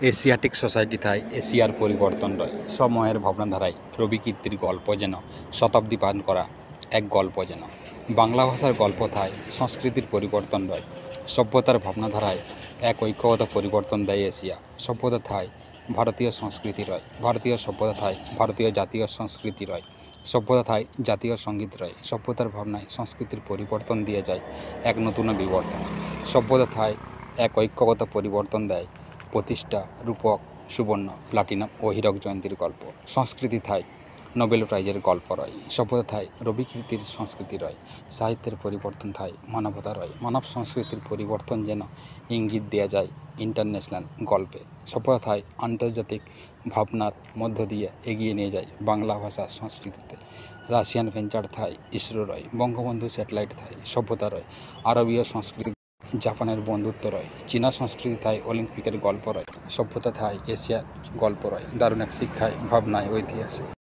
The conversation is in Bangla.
এশিয়াটিক সোসাইটি থাই এশিয়ার পরিবর্তন রয় সময়ের ভাবনাধারায় রবি কীর্তির গল্প যেন শতাব্দী পান করা এক গল্প যেন বাংলা ভাষার গল্প থাই সংস্কৃতির পরিবর্তন রয় সভ্যতার ভাবনাধারায় এক ঐক্যগত পরিবর্তন দেয় এশিয়া সভ্যতা থাই ভারতীয় সংস্কৃতি রয় ভারতীয় সভ্যতা থাই ভারতীয় জাতীয় সংস্কৃতি রয় সভ্যতা থাই জাতীয় সঙ্গীত রয় সভ্যতার ভাবনায় সংস্কৃতির পরিবর্তন দিয়ে যায় এক নতুন বিবর্তন সভ্যতা থাই এক ঐক্যগত পরিবর্তন দেয় প্রতিষ্ঠা রূপক সুবর্ণ প্লাটিনাম ও হীরক জয়ন্তীর গল্প সংস্কৃতি থাই নোবেল প্রাইজের গল্প রয় সভ্যতা থাই রবি কীর্তির সংস্কৃতি রয় সাহিত্যের পরিবর্তন থাই মানবতা রয় মানব সংস্কৃতির পরিবর্তন যেন ইঙ্গিত দেওয়া যায় ইন্টারন্যাশনাল গল্পে সভ্যতা থাই আন্তর্জাতিক ভাবনার মধ্য দিয়ে এগিয়ে নিয়ে যায় বাংলা ভাষা সংস্কৃতিতে রাশিয়ান ভেঞ্চার থাই ইসরো রয় বঙ্গবন্ধু স্যাটেলাইট থাই সভ্যতা রয় আরবীয় সংস্কৃতি জাপানের বন্ধুত্ব রয় চীনা সংস্কৃতি থাই অলিম্পিকের গল্প রয় সভ্যতা থাই এশিয়ার গল্প রয় দারুণ এক শিক্ষায় ভাবনায় ঐতিহাসিক